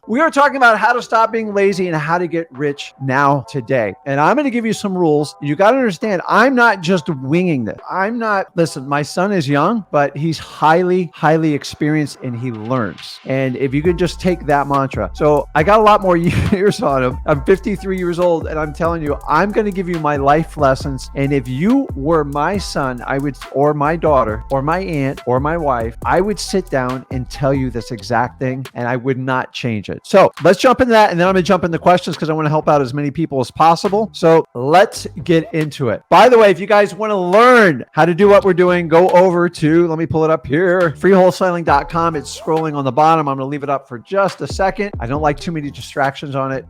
We are talking about how to stop being lazy and how to get rich now today. And I'm going to give you some rules. You got to understand, I'm not just winging this. Listen, my son is young, but he's highly experienced and he learns. And if you could just take that mantra. So I got a lot more years on him. I'm 53 years old and I'm telling you, I'm going to give you my life lessons. And if you were my son, or my daughter, or my aunt, or my wife, I would sit down and tell you this exact thing and I would not change it. So let's jump into that. And then I'm going to jump into questions because I want to help out as many people as possible. So let's get into it. By the way, if you guys want to learn how to do what we're doing, go over to, let me pull it up here, freewholesaling.com. It's scrolling on the bottom. I'm going to leave it up for just a second. I don't like too many distractions on it.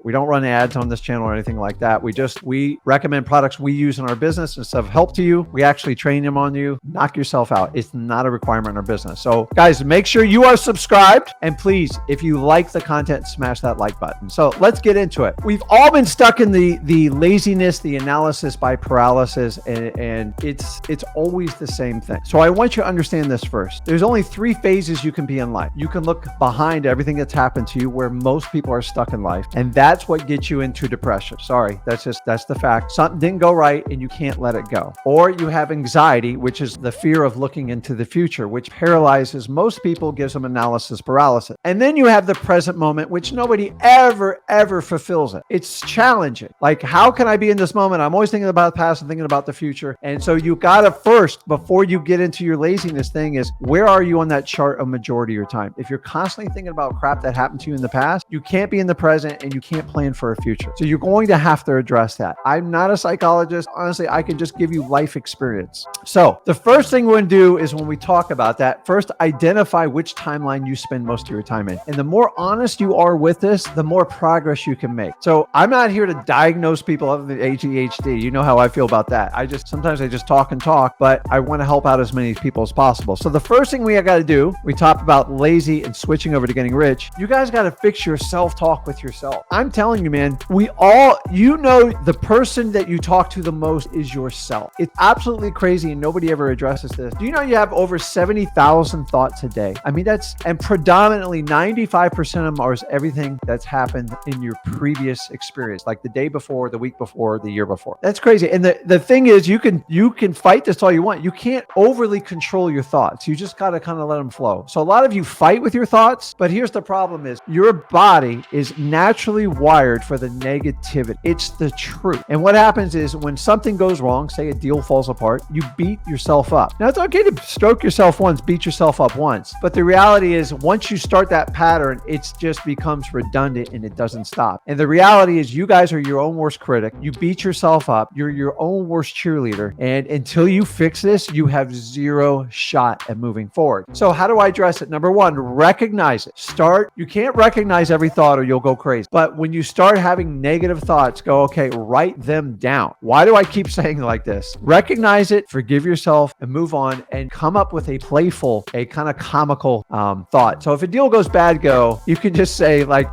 We don't run ads on this channel or anything like that. We recommend products we use in our business and stuff help to you. We actually train them on you. Knock yourself out. It's not a requirement in our business. So guys, make sure you are subscribed. And please, if you like the content, smash that like button. So let's get into it. We've all been stuck in the laziness, the analysis by paralysis, and it's always the same thing. So I want you to understand this first. There's only 3 phases you can be in life. You can look behind everything that's happened to you where most people are stuck in life. And that's what gets you into depression. Sorry, that's the fact. Something didn't go right and you can't let it go. Or you have anxiety, which is the fear of looking into the future, which paralyzes most people, gives them analysis paralysis. And then you have the present moment, which nobody ever fulfills it. It's challenging. Like, how can I be in this moment? I'm always thinking about the past and thinking about the future. And so you gotta first, before you get into your laziness thing, is where are you on that chart a majority of your time? If you're constantly thinking about crap that happened to you in the past, you can't be in the present and you can't plan for a future. So you're going to have to address that. I'm not a psychologist. Honestly, I can just give you life experience. So the first thing we're going to do is when we talk about that, first identify which timeline you spend most of your time in. And the more honest you are with this, the more progress you can make. So I'm not here to diagnose people with ADHD. You know how I feel about that. Sometimes I just talk and talk, but I want to help out as many people as possible. So the first thing we got to do, we talk about lazy and switching over to getting rich. You guys got to fix your self-talk with yourself. I'm telling you, man, the person that you talk to the most is yourself. It's absolutely crazy and nobody ever addresses this. Do you know you have over 70,000 thoughts a day? I mean, and predominantly 95% of them are everything that's happened in your previous experience, like the day before, the week before, the year before. That's crazy. And the thing is, you can fight this all you want. You can't overly control your thoughts. You just got to kind of let them flow. So a lot of you fight with your thoughts, but here's the problem is your body is naturally wired for the negativity. It's the truth. And what happens is when something goes wrong, say a deal falls apart, you beat yourself up. Now it's okay to stroke yourself once, beat yourself up once. But the reality is once you start that pattern, it just becomes redundant and it doesn't stop. And the reality is you guys are your own worst critic. You beat yourself up. You're your own worst cheerleader. And until you fix this, you have 0 shot at moving forward. So how do I address it? Number 1, recognize it. You can't recognize every thought or you'll go crazy. But when you start having negative thoughts, go, okay, write them down. Why do I keep saying like this? Recognize it, forgive yourself, and move on and come up with a playful, a kind of comical thought. So if a deal goes bad, you can just say like,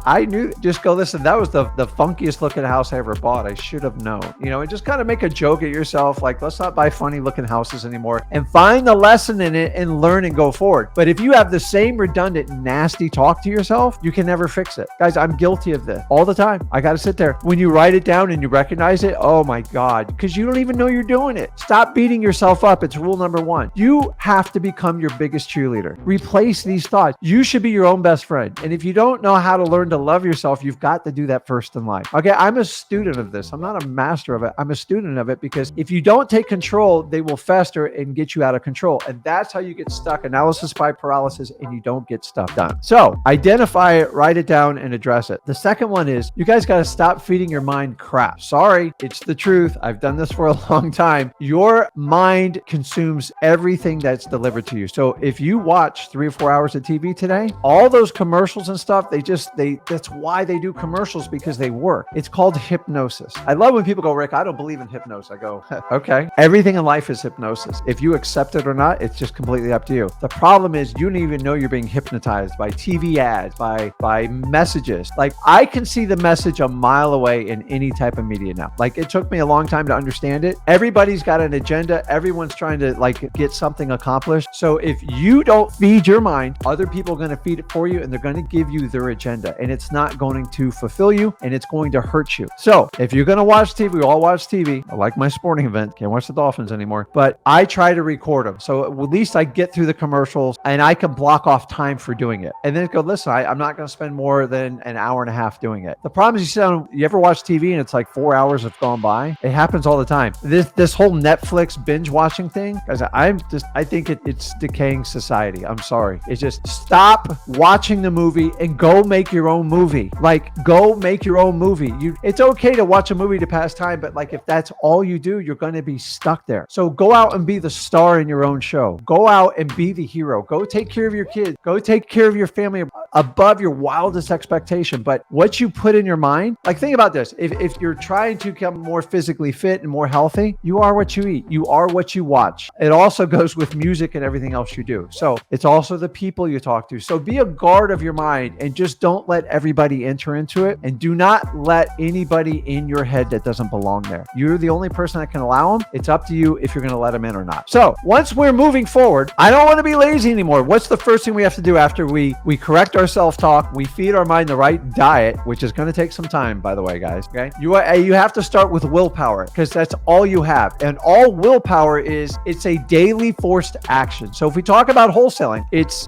just go, listen, that was the funkiest looking house I ever bought. I should have known, and just kind of make a joke at yourself. Like, let's not buy funny looking houses anymore and find the lesson in it and learn and go forward. But if you have the same redundant, nasty talk to yourself, you can never fix it. Guys, I'm guilty of this all the time. I got to sit there. When you write it down and you recognize it, oh my God, because you don't even know you're doing it. Stop beating yourself up. It's rule number 1. You have to become your biggest cheerleader. Replace these thoughts. You should be your own best friend. And if you don't know how to learn to love yourself, you've got to do that first in life. Okay, I'm a student of this. I'm not a master of it. I'm a student of it because if you don't take control, they will fester and get you out of control. And that's how you get stuck. Analysis by paralysis, and you don't get stuff done. So identify it, write it down, and address it. The second one is you guys got to stop feeding your mind crap. Sorry, it's the truth. I've done this for a long time. Your mind consumes everything that's delivered to you. So if you watch 3 or 4 hours of TV today, all those commercials and stuff, that's why they do commercials, because they work. It's called hypnosis. I love when people go, Rick, I don't believe in hypnosis. I go, okay. Everything in life is hypnosis. If you accept it or not, it's just completely up to you. The problem is you don't even know you're being hypnotized by TV ads, by messages. Like, I can see the message a mile away in any type of media now. Like, it took me a long time to understand it. Everybody's got an agenda. Everyone's trying to get something accomplished. So if you don't feed your mind, other people are going to feed it for you, and they're going to give give you their agenda, and it's not going to fulfill you, and it's going to hurt you. So if you're going to watch TV, we all watch TV. I like my sporting event. Can't watch the Dolphins anymore, but I try to record them. So at least I get through the commercials and I can block off time for doing it. And then go, listen, I'm not going to spend more than an hour and a half doing it. The problem is you ever watch TV and it's like 4 hours have gone by? It happens all the time. This whole Netflix binge watching thing, guys, I think it's decaying society. I'm sorry. It's just stop watching the movie and go make your own movie. Like, go make your own movie. It's okay to watch a movie to pass time, but like if that's all you do, you're going to be stuck there. So go out and be the star in your own show. Go out and be the hero. Go take care of your kids. Go take care of your family above your wildest expectation. But what you put in your mind, like think about this. If you're trying to become more physically fit and more healthy, you are what you eat. You are what you watch. It also goes with music and everything else you do. So it's also the people you talk to. So be a guard of your mind and just don't let everybody enter into it. And do not let anybody in your head that doesn't belong there. You're the only person that can allow them. It's up to you if you're going to let them in or not. So once we're moving forward, I don't want to be lazy anymore. What's the first thing we have to do after we correct our self-talk, we feed our mind the right diet, which is going to take some time, by the way, guys. Okay. You have to start with willpower because that's all you have. And all willpower it's a daily forced action. So if we talk about wholesaling,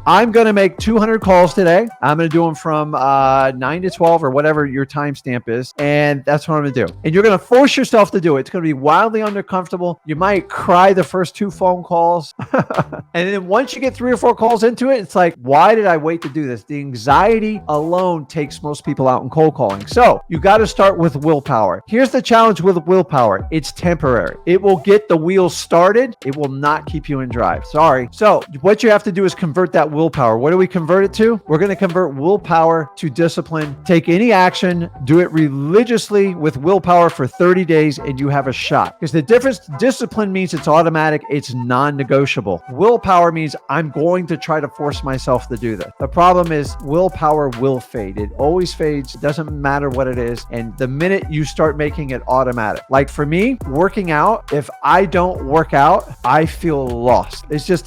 I'm going to make 200 calls today. I'm going to do them from 9 to 12 or whatever your timestamp is. And that's what I'm going to do. And you're going to force yourself to do it. It's going to be wildly uncomfortable. You might cry the first 2 phone calls. And then once you get 3 or 4 calls into it, it's like, why did I wait to do this? The anxiety alone takes most people out in cold calling. So you got to start with willpower. Here's the challenge with willpower. It's temporary. It will get the wheels started. It will not keep you in drive. Sorry. So what you have to do is convert that willpower. What do we convert it to? We're going to convert willpower to discipline. Take any action, do it religiously with willpower for 30 days, and you have a shot. Because the difference, discipline means it's automatic. It's non-negotiable. Willpower means I'm going to try to force myself to do this. The problem is willpower will fade. It always fades. It doesn't matter what it is. And the minute you start making it automatic, like for me, working out, if I don't work out, I feel lost. It's just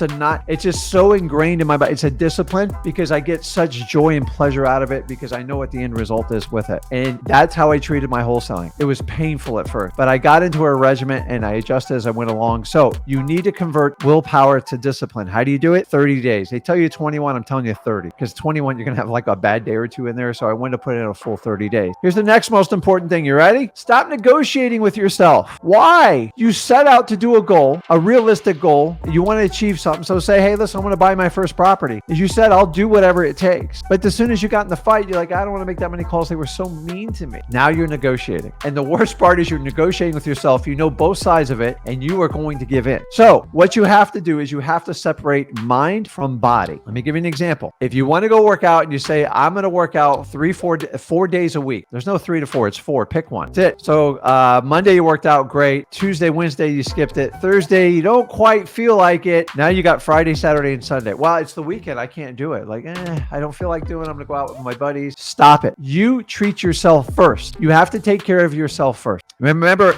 so ingrained in my body. It's a discipline because I get such joy and pleasure out of it because I know what the end result is with it. And that's how I treated my wholesaling. It was painful at first, but I got into a regimen and I adjusted as I went along. So you need to convert willpower to discipline. How do you do it? 30 days. They tell you 21, I'm telling you 30 because 21, you're going to have like a bad day or two in there. So I wanted to put in a full 30 days. Here's the next most important thing. You ready? Stop negotiating with yourself. Why? You set out to do a goal, a realistic goal. You want to achieve something. So say, hey, listen, I'm going to buy my first property. As you said, I'll do whatever it takes. But as soon as you got in the fight, you're like, I don't want to make that many calls. They were so mean to me. Now you're negotiating. And the worst part is you're negotiating with yourself. You know both sides of it and you are going to give in. So what you have to do is you have to separate mind from body. Let me give you an example. If you want to go work out and you say, I'm going to work out 4 days a week. There's no 3 to 4. It's 4. Pick one. That's it. So Monday you worked out great. Tuesday, Wednesday you skipped it. Thursday you don't quite feel like it. Now you got Friday, Saturday, and Sunday. Well, it's the weekend. I can't do it. Like, I don't feel like doing it. I'm going to go out with my buddies. Stop it. You treat yourself first. You have to take care of yourself first. Remember,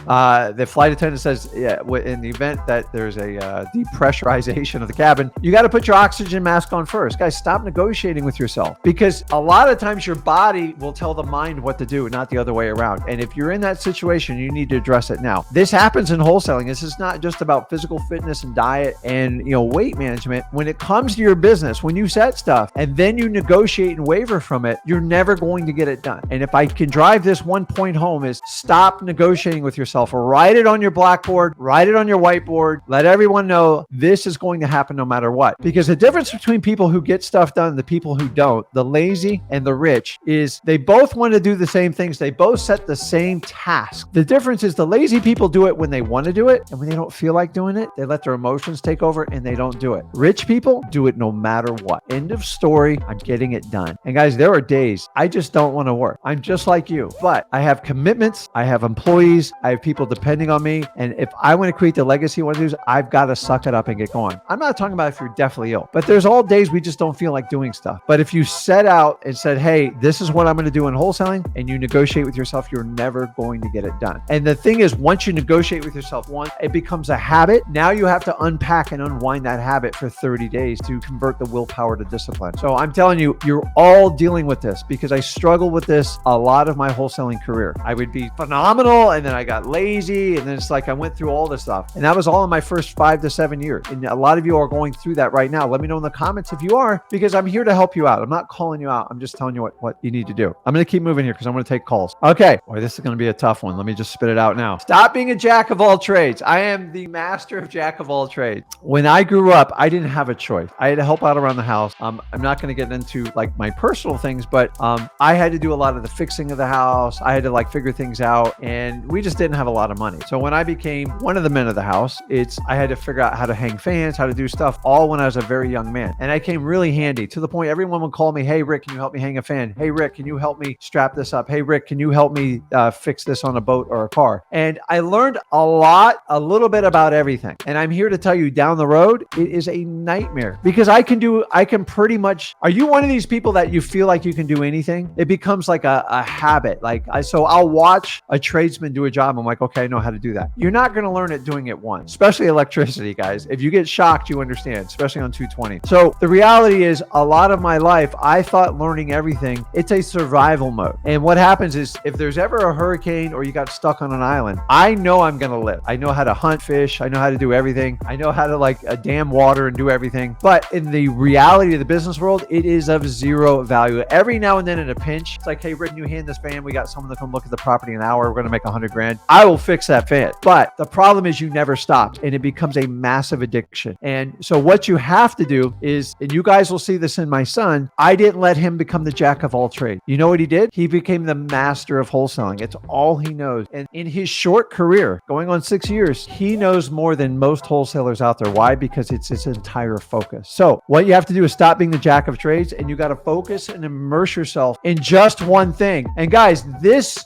the flight attendant says, in the event that there's a depressurization of the cabin, you got to put your oxygen mask on first. Guys, stop negotiating with yourself because a lot of times your body will tell the mind what to do, not the other way around. And if you're in that situation, you need to address it now. This happens in wholesaling. This is not just about physical fitness and diet and weight management. When it comes to your business, when you set stuff and then you negotiate and waver from it, you're never going to get it done. And if I can drive this one point home is stop negotiating with yourself. Write it on your blackboard, write it on your whiteboard, let everyone know this is going to happen no matter what. Because the difference between people who get stuff done and the people who don't, the lazy and the rich, is they both want to do the same things. They both set the same task. The difference is the lazy people do it when they want to do it, and when they don't feel like doing it, they let their emotions take over and they don't do it. Rich people do it no matter what. End of story. I'm getting it done. And guys, there are days I just don't want to work. I'm just like you, but I have commitments. I have employees. I have people depending on me. And if I want to create the legacy I want to do, I've got to suck it up and get going. I'm not talking about if you're deathly ill, but there's all days we just don't feel like doing stuff. But if you set out and said, hey, this is what I'm going to do in wholesaling, and you negotiate with yourself, you're never going to get it done. And the thing is, once you negotiate with yourself once, it becomes a habit. Now you have to unpack and unwind that habit for 30 days to convert the willpower to discipline. So I'm telling you, you're all dealing with this because I struggled with this a lot of my wholesaling career. I would be phenomenal and then I got lazy and then it's like I went through all this stuff. And that was all in my first 5 to 7 years. And a lot of you are going through that right now. Let me know in the comments if you are, because I'm here to help you out. I'm not calling you out. I'm just telling you what you need to do. I'm going to keep moving here because I'm going to take calls. Okay. Boy, this is going to be a tough one. Let me just spit it out now. Stop being a jack of all trades. I am the master of jack of all trades. When I grew up, I didn't have a choice. I had to help out around the house. I'm not going to get into like my personal things, but I had to do a lot of the fixing of the house. I had to like figure things out and we just didn't have a lot of money. So when I became one of the men of the house, I had to figure out how to hang fans, how to do stuff all when I was a very young man. And I came really handy to the point everyone would call me, hey, Rick, can you help me hang a fan? Hey, Rick, can you help me strap this up? Hey, Rick, can you help me fix this on a boat or a car? And I learned a little bit about everything. And I'm here to tell you down the road, it is a nightmare because I can pretty much, are you one of these people that you feel like you can do anything? It becomes like a habit. So I'll watch a tradesman do a job. I'm like, okay, I know how to do that. You're not going to learn it doing it once, especially electricity, guys. If you get shocked, you understand, especially on 220. So the reality is a lot of my life, I thought learning everything, it's a survival mode. And what happens is if there's ever a hurricane or you got stuck on an island, I know I'm going to live. I know how to hunt fish. I know how to do everything. I know how to dam water and do everything. But in the reality of the business world, it is of zero value. Every now and then in a pinch, it's like, hey, Rick, can you hand this fan? We got someone to come look at the property in an hour. We're going to make $100,000. I will fix that fan. But the problem is you never stop and it becomes a massive addiction. And so what you have to do is, and you guys will see this in my son, I didn't let him become the jack of all trades. You know what he did? He became the master of wholesaling. It's all he knows. And in his short career, going on 6 years, he knows more than most wholesalers out there. Why? Because it's his entire focus. So what you have to do is stop being the jack of trades and you got to focus and immerse yourself in just one thing. And guys, this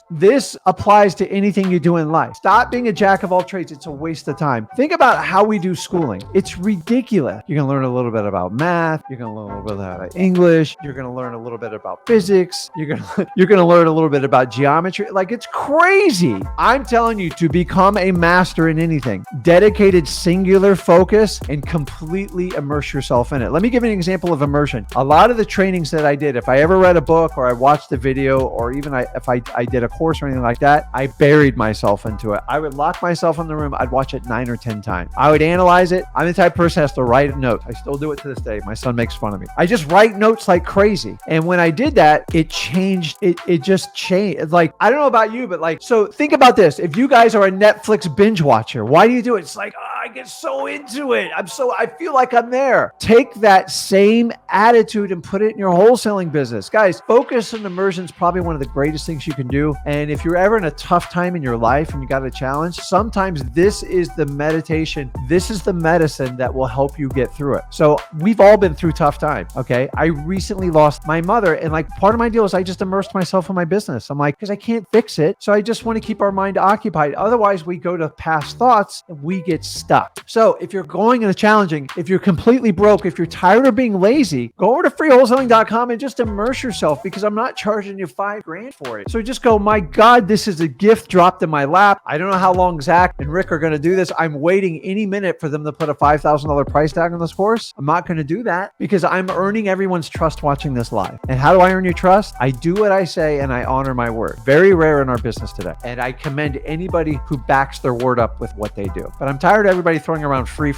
applies to anything you do in life. Stop being a jack of all trades. It's a waste of time. Think about how we do schooling. It's ridiculous. You're going to learn a little bit about math. You're going to learn a little bit about English. You're going to learn a little bit about physics. You're going to learn a little bit about geometry. Like, it's crazy. I'm telling you, to become a master in anything, dedicated singular focus and completely immerse yourself in it. Let me give you an example of immersion. A lot of the trainings that I did, if I ever read a book or I watched a video or even if I did a course or anything like that, I buried myself into it. I would lock myself in the room. I'd watch it 9 or 10 times. I would analyze it. I'm the type of person that has to write notes. I still do it to this day. My son makes fun of me. I just write notes like crazy. And when I did that, it changed. It just changed. Like, I don't know about you, but so think about this. If you guys are a Netflix binge watcher, why do you do it? It's like, I get so into it. I feel like I'm there. Take that same attitude and put it in your wholesaling business. Guys, focus and immersion is probably one of the greatest things you can do. And if you're ever in a tough time in your life and you got a challenge, sometimes this is the meditation. This is the medicine that will help you get through it. So we've all been through tough times. Okay. I recently lost my mother and part of my deal is I just immersed myself in my business. I'm like, because I can't fix it. So I just want to keep our mind occupied. Otherwise we go to past thoughts and we get stuck. So if you're going into challenging, if you're completely broke, if you're tired of being lazy, go over to freewholesaling.com and just immerse yourself because I'm not charging you $5,000 for it. So just go, my God, this is a gift dropped in my lap. I don't know how long Zach and Rick are going to do this. I'm waiting any minute for them to put a $5,000 price tag on this course. I'm not going to do that because I'm earning everyone's trust watching this live. And how do I earn your trust? I do what I say and I honor my word. Very rare in our business today. And I commend anybody who backs their word up with what they do. But I'm tired of everybody throwing around free.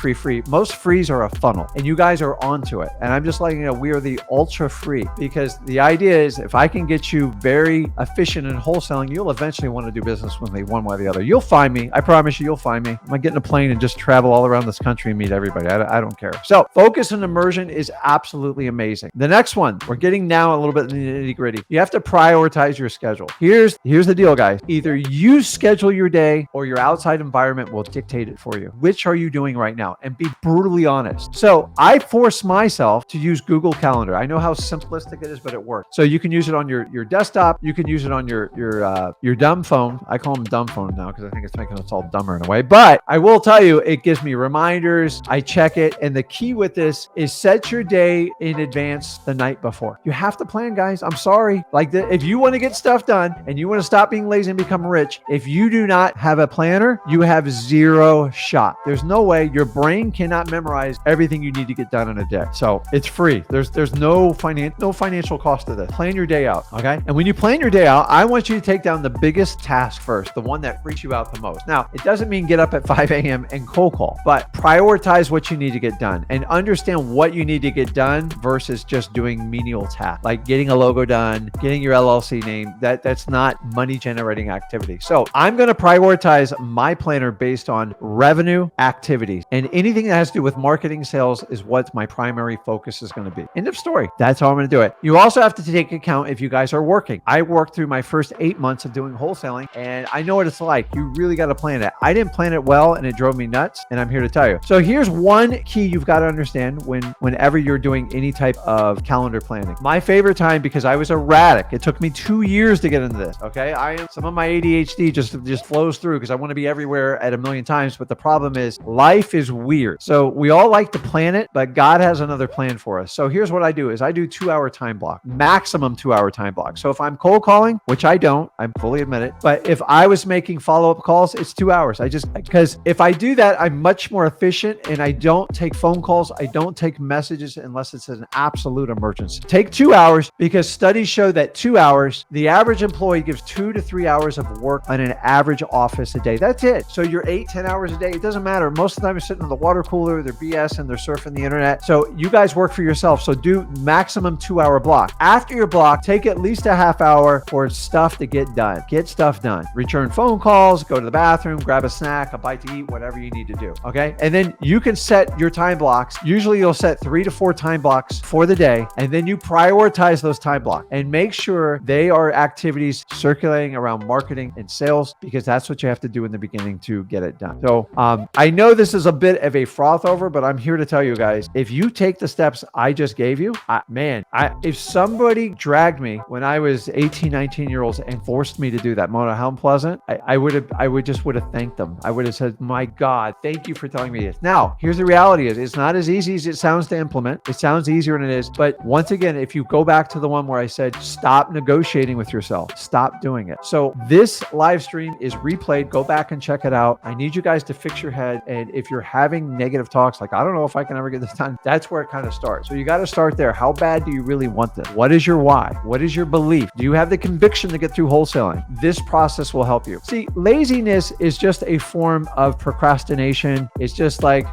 Most frees are a funnel and you guys are onto it. And I'm just letting you know, we are the ultra free because the idea is if I can get you very efficient in wholesaling, you'll eventually want to do business with me one way or the other. You'll find me. I promise you, you'll find me. I'm going to get in a plane and just travel all around this country and meet everybody. I don't care. So focus and immersion is absolutely amazing. The next one, we're getting now a little bit in the nitty gritty. You have to prioritize your schedule. Here's the deal, guys. Either you schedule your day or your outside environment will dictate it for you. Which are you doing right now? And be brutally honest. So I force myself to use Google Calendar. I know how simplistic it is, but it works. So you can use it on your desktop. You can use it on your dumb phone. I call them dumb phone now because I think it's making us all dumber in a way. But I will tell you, it gives me reminders. I check it. And the key with this is set your day in advance the night before. You have to plan, guys. I'm sorry. If you want to get stuff done and you want to stop being lazy and become rich, if you do not have a planner, you have zero shot. There's no way. Your brain cannot memorize everything you need to get done in a day. So it's free. There's no financial cost to this. Plan your day out, okay? And when you plan your day out, I want you to take down the biggest task first, the one that freaks you out the most. Now, it doesn't mean get up at 5 a.m. and cold call, but prioritize what you need to get done and understand what you need to get done versus just doing menial tasks, like getting a logo done, getting your LLC name. That's not money generating activity. So I'm going to prioritize my planner based on revenue activities, and anything that has to do with marketing, sales is what my primary focus is going to be. End of story. That's how I'm going to do it. You also have to take account if you guys are working. I worked through my first 8 months of doing wholesaling, and I know what it's like. You really got to plan it. I didn't plan it well, and it drove me nuts, and I'm here to tell you. So here's one key you've got to understand whenever you're doing any type of calendar planning. My favorite time, because I was erratic. It took me 2 years to get into this. Okay. Some of my ADHD just flows through because I want to be everywhere at a million times. But the problem is life is weird. So we all like to plan it, but God has another plan for us. So here's what I do is I do 2-hour time block, maximum 2-hour time block. So if I'm cold calling, which I don't, I fully admit it. But if I was making follow-up calls, it's 2 hours. Because if I do that, I'm much more efficient and I don't take phone calls. I don't take messages unless it's an absolute emergency. Take 2 hours because studies show that 2 hours, the average employee gives 2 to 3 hours of work on an average office a day. That's it. So you're 8-10 hours a day. It doesn't matter. Most of the time you're sitting in the water cooler, they're BS and they're surfing the internet. So you guys work for yourself. So do maximum 2-hour block. After your block, take at least a half hour for stuff to get done. Get stuff done. Return phone calls, go to the bathroom, grab a snack, a bite to eat, whatever you need to do. Okay. And then you can set your time blocks. Usually you'll set 3 to 4 time blocks for the day. And then you prioritize those time blocks and make sure they are activities circulating around marketing and sales, because that's what you have to do in the beginning to get it done. So I know this is a bit of a froth over, but I'm here to tell you guys, if you take the steps I just gave you, if somebody dragged me when I was 18, 19 years old and forced me to do that, Mona, how unpleasant, I would have thanked them. I would have said, my God, thank you for telling me this. Now, here's the reality is it's not as easy as it sounds to implement. It sounds easier than it is. But once again, if you go back to the one where I said, stop negotiating with yourself, stop doing it. So this live stream is replayed. Go back and check it out. I need you guys to fix your head. And if you're having negative talks, like, I don't know if I can ever get this done, that's where it kind of starts. So you got to start there. How bad do you really want this? What is your why? What is your belief? Do you have the conviction to get through wholesaling? This process will help you. See, laziness is just a form of procrastination. It's just like,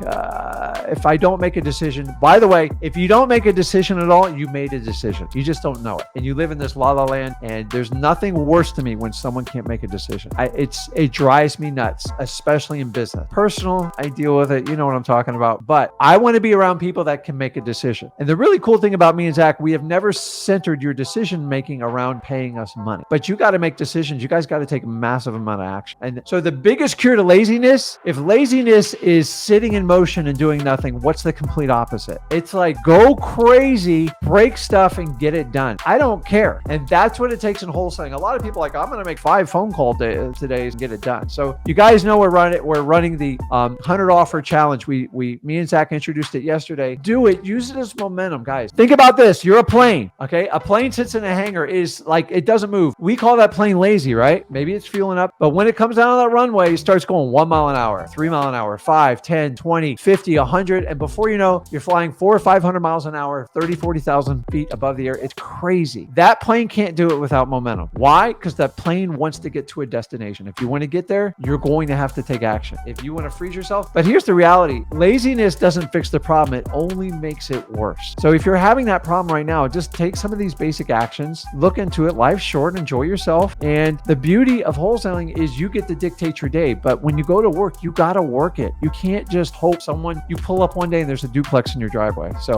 if I don't make a decision, by the way, if you don't make a decision at all, you made a decision. You just don't know it. And you live in this la la land, and there's nothing worse to me when someone can't make a decision. It drives me nuts, especially in business. Personal, I deal with it. You know what I'm talking about. But I want to be around people that can make a decision. And the really cool thing about me and Zach, we have never centered your decision making around paying us money. But you got to make decisions. You guys got to take a massive amount of action. And so the biggest cure to laziness, if laziness is sitting in motion and doing nothing, what's the complete opposite? It's like, go crazy, break stuff and get it done. I don't care. And that's what it takes in wholesaling. A lot of people are like, I'm going to make 5 phone calls today and get it done. So you guys know we're running the 100 offer challenge. Me and Zach introduced it yesterday. Do it. Use it as momentum, guys. Think about this. You're a plane. Okay. A plane sits in a hangar, is like, it doesn't move. We call that plane lazy, right? Maybe it's fueling up, but when it comes down on that runway, it starts going 1 mile an hour, 3 mile an hour, 5, 10, 20, 50, 100. And before you know, you're flying 400 or 500 miles an hour, 30, 40,000 feet above the air. It's crazy. That plane can't do it without momentum. Why? Because that plane wants to get to a destination. If you want to get there, you're going to have to take action. If you want to freeze yourself. But here's the reality. Laziness doesn't fix the problem. It only makes it worse. So if you're having that problem right now, just take some of these basic actions, look into it. Life's short, enjoy yourself. And the beauty of wholesaling is you get to dictate your day. But when you go to work, you got to work it. You can't just hope you pull up one day and there's a duplex in your driveway. So